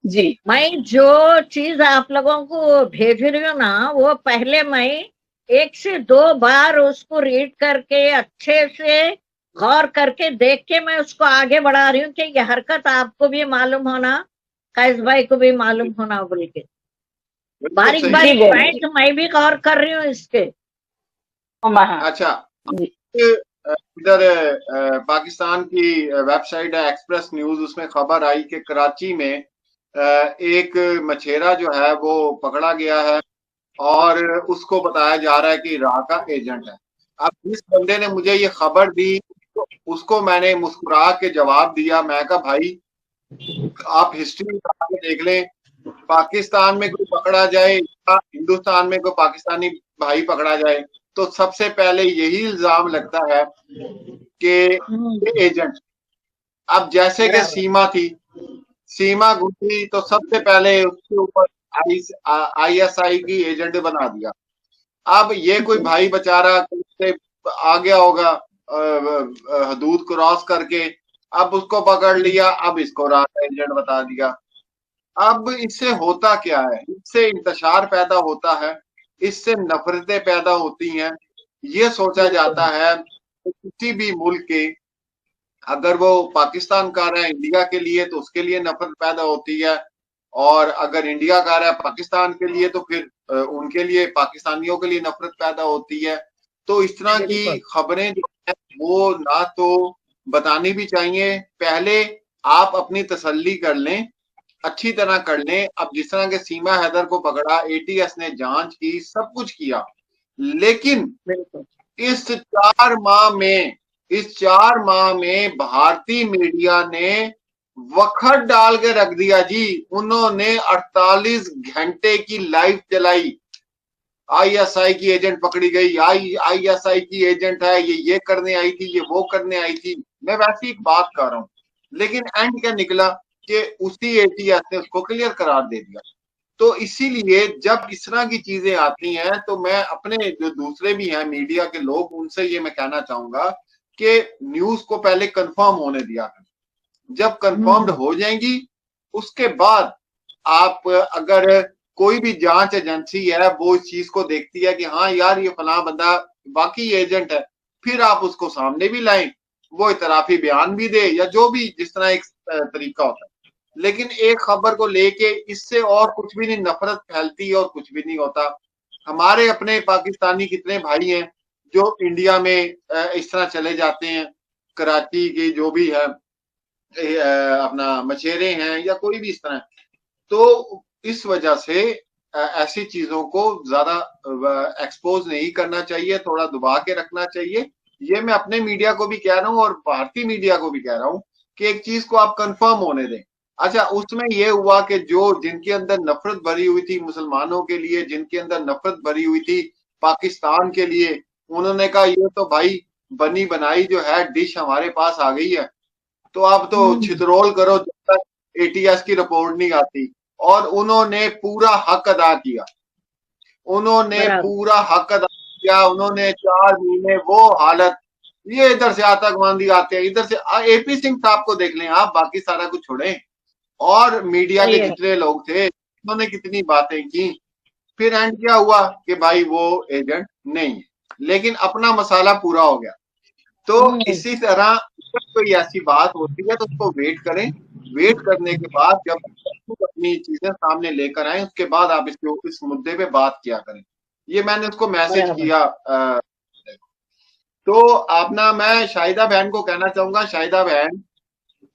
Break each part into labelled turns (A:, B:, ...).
A: जी।
B: मैं जो चीज आप लोगों को भेज रही हूँ ना, वो पहले मैं 1 से 2 बार उसको रीड करके अच्छे से गौर करके देख के मैं उसको आगे बढ़ा रही हूँ कि ये हरकत आपको भी मालूम होना, कैस भाई को भी मालूम होना बोल के।
C: बिल्कुल
B: बारीक
C: सही।
A: जी
B: बारीक
A: बहन जी।
B: पॉइंट मैं भी गौर कर रही हूँ इसके।
A: हाँ।
C: अच्छा,
A: जी।
C: इधर पाकिस्तान की वेबसाइट है एक्सप्रेस न्यूज, उसमें खबर आई कि कराची में एक मछेरा जो है वो पकड़ा गया है और उसको बताया जा रहा है कि इराक का एजेंट है। अब जिस बंदे ने मुझे ये खबर दी, तो उसको मैंने मुस्कुरा के जवाब दिया। मैं कहा भाई, आप हिस्ट्री उठा के देख लें, पाकिस्तान में कोई पकड़ा जाए या हिंदुस्तान में कोई पाकिस्तानी भाई पकड़ा जाए, तो सबसे पहले यही इल्जाम लगता है कि ये एजेंट। अब जैसे कि
B: बराबर।
C: सीमा थी, सीमा घुसी तो सबसे पहले उसके ऊपर आईएसआई की एजेंट बना दिया। अब ये कोई
A: जी।
C: भाई बेचारा से आ गया होगा हदूद क्रॉस करके, अब उसको पकड़ लिया, अब इसको रात एजेंट बता दिया। अब इससे होता क्या है? इससे इंतशार पैदा होता है, इससे नफरतें पैदा होती हैं। ये सोचा
A: बिल्कुल।
C: जाता है कि किसी भी मुल्क के, अगर वो पाकिस्तान का रहा है इंडिया के लिए तो उसके लिए नफरत पैदा होती है, और अगर इंडिया का रहा है पाकिस्तान के लिए तो फिर उनके लिए, पाकिस्तानियों के लिए नफरत पैदा होती है। तो इस तरह की
B: बिल्कुल।
C: खबरें जो है वो ना तो बतानी भी चाहिए। पहले आप अपनी तसल्ली कर लें, अच्छी तरह कर लें। अब जिस तरह के सीमा हैदर को पकड़ा, एटीएस ने जांच की, सब कुछ किया, लेकिन
B: बिल्कुल।
C: इस 4 माह में, इस 4 माह में भारतीय मीडिया ने वखत डाल के रख दिया जी। उन्होंने 48 घंटे की लाइव चलाई, आईएसआई की एजेंट पकड़ी गई, आईएसआई की एजेंट है, ये करने आई थी, ये वो करने आई थी। मैं वैसी एक बात कर रहा हूं, लेकिन एंड क्या निकला कि उसी एटीएस ने उसको क्लियर करार दे दिया। तो इसीलिए जब इस तरह की चीजें आती हैं, तो मैं अपने जो दूसरे भी हैं मीडिया के लोग, उनसे ये मैं कहना चाहूंगा कि न्यूज को पहले कंफर्म होने दिया करें। जब कंफर्म्ड हो जाएंगी, उसके बाद आप, अगर कोई भी जांच एजेंसी है वो इस चीज को देखती है कि हाँ यार ये फलां बंदा वाकई एजेंट है, फिर आप उसको सामने भी लाएं, वो इतराफी बयान भी दे, या जो भी जिस तरह एक तरीका होता है। लेकिन एक खबर को लेके इससे और कुछ भी नहीं, नफरत फैलती है और कुछ भी नहीं होता। हमारे अपने पाकिस्तानी कितने भाई हैं जो इंडिया में इस तरह चले जाते हैं, कराची की जो भी है अपना मछेरे हैं या कोई भी इस तरह। तो इस वजह से ऐसी चीजों को ज्यादा एक्सपोज नहीं करना चाहिए, थोड़ा दबा के रखना चाहिए। ये मैं अपने मीडिया को भी कह रहा हूँ और भारतीय मीडिया को भी कह रहा हूँ कि एक चीज को आप कंफर्म होने दें। अच्छा, उसमें यह हुआ कि जो जिनके अंदर नफरत भरी हुई थी मुसलमानों के लिए, जिनके अंदर नफरत भरी हुई थी पाकिस्तान के लिए, उन्होंने कहा ये तो भाई बनी बनाई जो है डिश हमारे पास आ गई है, तो आप तो छितरोल करो जब तक एटीएस की रिपोर्ट नहीं आती। और उन्होंने पूरा हक अदा किया, उन्होंने
B: बराबर।
C: पूरा हक अदा किया। उन्होंने 4 महीने वो हालत, ये इधर से आतंकवादी आते हैं, इधर से एपी सिंह साहब को देख लें आप, बाकी सारा कुछ छोड़ें, और मीडिया के
B: सही है।
C: जितने लोग थे उन्होंने कितनी बातें की। फिर एंड क्या हुआ कि भाई वो एजेंट नहीं है, लेकिन अपना मसाला पूरा हो गया। तो इसी तरह जब कोई ऐसी बात होती है तो उसको वेट करें। वेट करने के बाद जब अपनी चीजें सामने लेकर आए, उसके बाद आप इस मुद्दे पे बात किया करें। ये मैंने उसको मैसेज
B: बराबर।
C: किया। तो अपना मैं शाहिदा बहन को कहना चाहूंगा, शाहिदा बहन,
B: जी।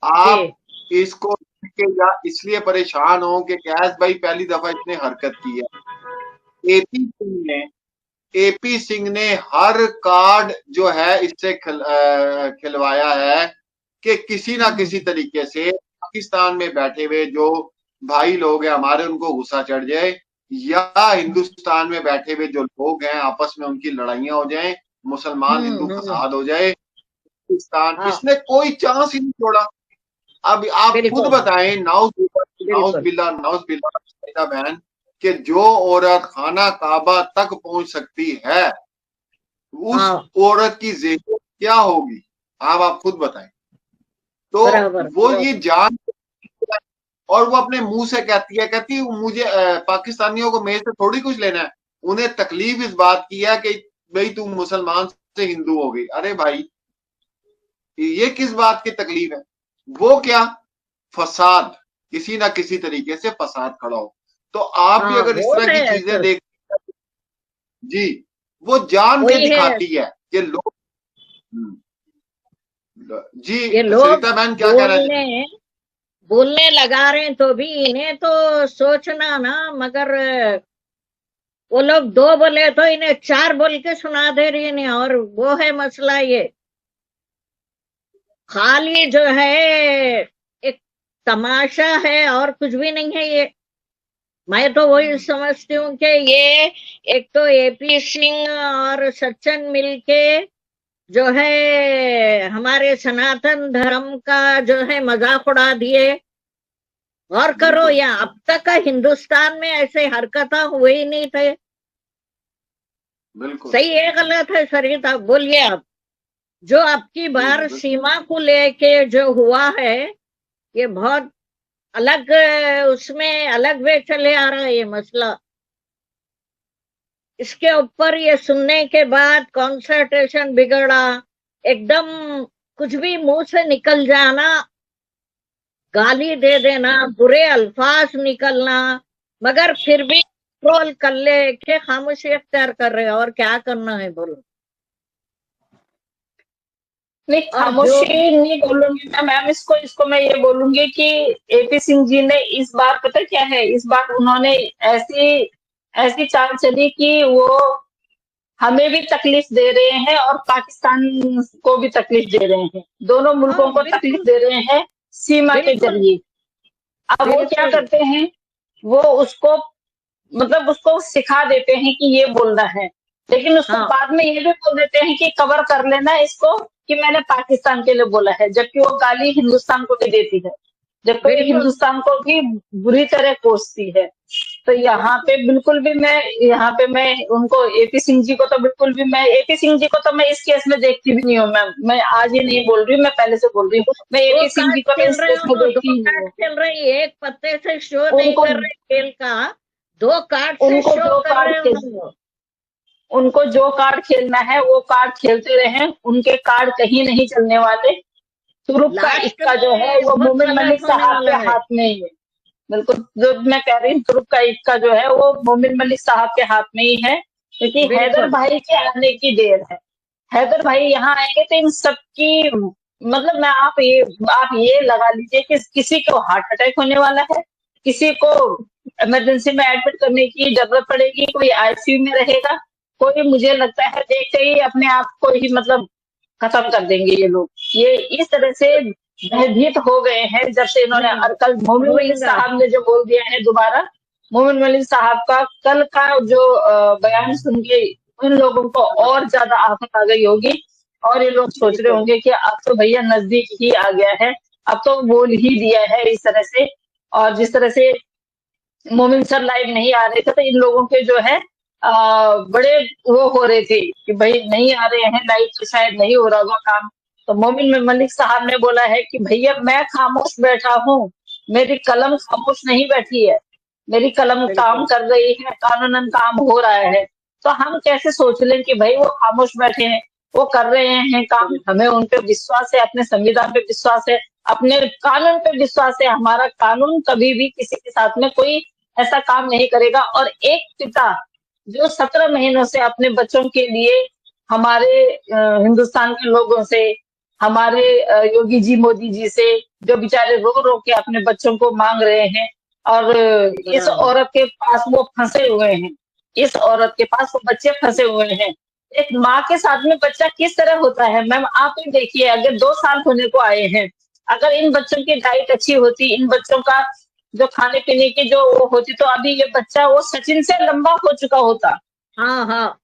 C: आप इसको के या इसलिए परेशान हो कि कैस भाई पहली दफा इसने हरकत की है। एपी सिंह ने एपी सिंह ने हर कार्ड जो है इससे खिलवाया है कि किसी ना किसी तरीके से पाकिस्तान में बैठे हुए जो भाई लोग हैं हमारे, उनको गुस्सा चढ़ जाए, या हिंदुस्तान में बैठे हुए जो लोग हैं आपस में उनकी लड़ाइयां हो जाएं, मुसलमान हिंदू फसाद हो जाए पाकिस्तान,
B: हाँ।
C: इसने कोई चांस ही नहीं छोड़ा। अब आप खुद
B: बिल्कुल।
C: बताएं, नाउज
B: बिल्कुल।
C: बिल्ला, नाउज बिल्ला बहन, कि जो औरत खाना काबा तक पहुंच सकती है, उस
B: हाँ।
C: औरत की ज़िंदगी क्या होगी? आप खुद बताएं। तो
B: बराबर।
C: वो ये जान, और वो अपने मुंह से कहती है मुझे पाकिस्तानियों को मेरे से थोड़ी कुछ लेना है, उन्हें तकलीफ इस बात की है कि भाई तू मुसलमान से हिंदू हो गई। अरे भाई ये किस बात की तकलीफ है? वो क्या फसाद, किसी ना किसी तरीके से फसाद खड़ा हो। तो आप भी अगर इस तरह की चीजें देख जी, वो जान के दिखाती है कि लोग जी।
B: ये लोग
C: सरिता बहन क्या कह रहे हैं?
B: बोलने लगा रहे हैं तो भी इन्हें तो सोचना ना, मगर वो लोग 2 बोले तो इन्हें 4 बोल के सुना दे रही है। और वो है मसला, ये खाली जो है एक तमाशा है और कुछ भी नहीं है ये। मैं तो वही समझती हूँ कि ये एक तो एपी सिंह और सचिन मिलके जो है हमारे सनातन धर्म का जो है मजाक उड़ा दिए। और करो, या अब तक का हिंदुस्तान में ऐसे हरकत हुए ही नहीं थे।
C: बिल्कुल
B: सही है गलत है सरिता, बोलिए आप। जो आपकी बार सीमा को लेके जो हुआ है ये बहुत अलग, उसमें अलग वे चले आ रहा है ये मसला। इसके ऊपर ये सुनने के बाद कंसंट्रेशन बिगड़ा, एकदम कुछ भी मुंह से निकल जाना, गाली दे देना, बुरे अल्फाज निकलना, मगर फिर भी कंट्रोल कर ले के खामोशी अख्तियार कर रहे हैं। और क्या करना है बोलो?
A: नहीं, खामोशी नहीं बोलूंगी मैम, इसको मैं ये बोलूंगी कि एपी सिंह जी ने इस बार पता क्या है, इस बार उन्होंने ऐसी चाल चली कि वो हमें भी तकलीफ दे रहे हैं और पाकिस्तान को भी तकलीफ दे रहे हैं, दोनों मुल्कों को तकलीफ दे रहे हैं सीमा के जरिए। अब वो क्या करते हैं, वो उसको मतलब उसको सिखा देते हैं कि ये बोलना है, लेकिन उसको बाद में ये भी बोल देते हैं कि कवर कर लेना इसको कि मैंने पाकिस्तान के लिए बोला है, जबकि वो गाली हिंदुस्तान को भी देती है, जबकि हिंदुस्तान को भी बुरी तरह कोसती है। तो यहाँ पे मैं उनको एपी सिंह जी को तो बिल्कुल भी, मैं एपी सिंह जी को तो मैं इस केस में देखती भी नहीं हूँ मैम। मैं आज ही नहीं बोल रही हूँ, मैं पहले से बोल रही हूँ, मैं एपी सिंह जी को मैं इस केस में देखती ही नहीं हूँ।
B: चल रही एक पत्ते से शो नहीं कर रहे खेल का, 2 कार्ड से शो कर रहे हैं।
A: उनको जो कार्ड खेलना है वो कार्ड खेलते रहे, उनके कार्ड कहीं नहीं चलने वाले। तुरुप का इक्का जो है वो मोमिन मलिक साहब के हाथ में ही है। बिल्कुल, जो मैं कह रही हूँ, तुरुप का इक्का जो है वो मोमिन मलिक साहब के हाथ में ही है, क्योंकि हैदर भाई के आने की देर है। हैदर भाई यहाँ आएंगे तो इन सबकी मतलब आप ये लगा लीजिए कि किसी को हार्ट अटैक होने वाला है, किसी को इमरजेंसी में एडमिट करने की जरूरत पड़ेगी, कोई आईसीयू में रहेगा, कोई मुझे लगता है देखते ही अपने आप को ही मतलब खत्म कर देंगे ये लोग। ये इस तरह से भयभीत हो गए हैं जब से इन्होंने, और कल मोमिन मलिक साहब ने जो बोल दिया है दोबारा, मोमिन मलिक साहब का कल का जो बयान सुन के इन लोगों को और ज्यादा आफत आ गई होगी, और ये लोग सोच रहे होंगे कि अब तो भैया नजदीक ही आ गया है, अब तो बोल ही दिया है इस तरह से। और जिस तरह से मोमिन सर लाइव नहीं आ रहे थे तो इन लोगों के जो है बड़े वो हो रहे थे कि भाई नहीं आ रहे हैं लाइव तो शायद नहीं हो रहा होगा काम। तो मोमिन मलिक साहब ने बोला है कि भैया मैं खामोश बैठा हूँ, मेरी कलम खामोश नहीं बैठी है, मेरी कलम काम कर रही है, कानूनन काम हो रहा है। तो हम कैसे सोच लें कि भाई वो खामोश बैठे हैं, वो कर रहे हैं काम, हमें उन पे विश्वास है, अपने संविधान पे विश्वास है, अपने कानून पे विश्वास है। हमारा कानून कभी भी किसी के साथ में कोई ऐसा काम नहीं करेगा। और एक पिता जो 17 महीनों से अपने बच्चों के लिए हमारे हिंदुस्तान के लोगों से, हमारे योगी जी मोदी जी से, जो बेचारे रो रो के अपने बच्चों को मांग रहे हैं, और इस औरत के पास वो फंसे हुए हैं, इस औरत के पास वो बच्चे फंसे हुए हैं। एक माँ के साथ में बच्चा किस तरह होता है मैम, आप ही देखिए, अगर 2 साल होने को आए हैं, अगर इन बच्चों की डाइट अच्छी होती, इन बच्चों का जो खाने पीने की जो वो होती, तो अभी ये बच्चा वो सचिन से लंबा हो चुका होता।
B: हाँ,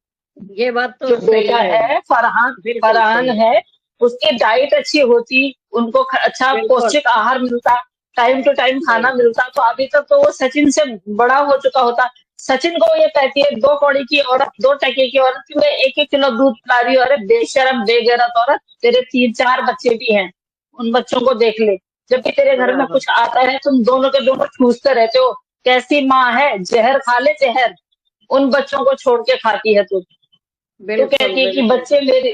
B: ये बात तो
A: जो बेटा है फरहान है, उसकी डाइट अच्छी होती, उनको अच्छा पौष्टिक आहार मिलता, टाइम टू टाइम खाना मिलता, तो अभी तक तो वो सचिन से बड़ा हो चुका होता। सचिन को ये कहती है 2 कौड़ी की औरत, 2 टके की औरत, तुम्हें 1-1 किलो दूध पिला रही हो, अरे बेशरम बेगैरत औरत, तेरे 3-4 बच्चे भी हैं, उन बच्चों को देख ले। जब भी तेरे घर में कुछ आता है तुम दोनों के दोनों ठूसते रहते हो। कैसी माँ है, जहर खा ले जहर, उन बच्चों को छोड़ के खाती है तू। तो कहती है कि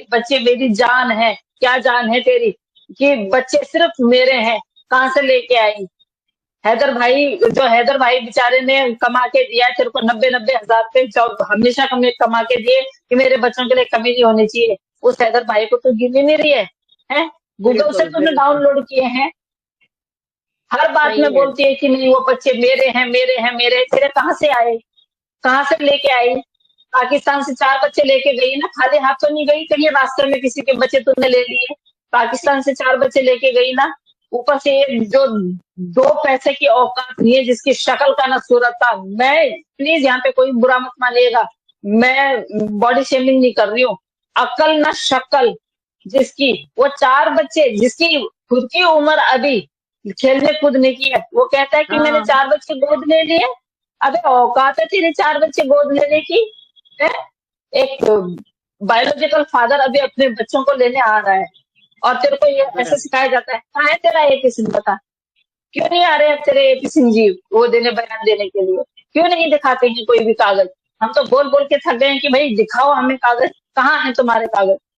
A: बच्चे मेरी जान है। क्या जान है तेरी कि बच्चे सिर्फ मेरे हैं? कहाँ से लेके आई? हैदर भाई बेचारे ने कमा के दिया तेरे को 90-90 हजार रुपए, हमेशा कमा के दिए कि मेरे बच्चों के लिए कमी नहीं होनी चाहिए। उस हैदर भाई को तो गिन ही नहीं रही है? गूगल से तुमने डाउनलोड किए हैं। हर बात में बोलती है कि नहीं वो बच्चे मेरे हैं मेरे हैं मेरे हैं। तेरे कहाँ से आए? कहाँ से लेके आई? पाकिस्तान से 4 बच्चे लेके गई ना, खाली हाथ तो नहीं गई। कहीं रास्ते में किसी के बच्चे तुमने ले लिए? पाकिस्तान से 4 बच्चे लेके गई ना। ऊपर से ये जो 2 पैसे की औकात नहीं है, जिसकी शक्ल का ना सूरत का। मैं प्लीज यहाँ पे कोई बुरा मत मानिएगा, मैं बॉडी शेमिंग नहीं कर रही हूँ। अकल ना शक्ल जिसकी, वो 4 बच्चे, जिसकी खुद की उम्र अभी खेलने कूदने की है, वो कहता है कि मैंने 4 बच्चे गोद ले लिए। अबे औकात है तेरे 4 बच्चे गोद लेने की? है? एक बायोलॉजिकल फादर अभी अपने बच्चों को लेने आ रहा है और तेरे को ये ऐसे सिखाया जाता है। कहाँ है तेरा एपी सिंह? बता, क्यों नहीं आ रहे हैं तेरे एपी सिंह जी वो बयान देने के लिए? क्यों नहीं दिखाते हैं कोई भी कागज? हम तो बोल बोल के थक गए हैं कि भाई दिखाओ हमें कागज। कहाँ है तुम्हारे कागज?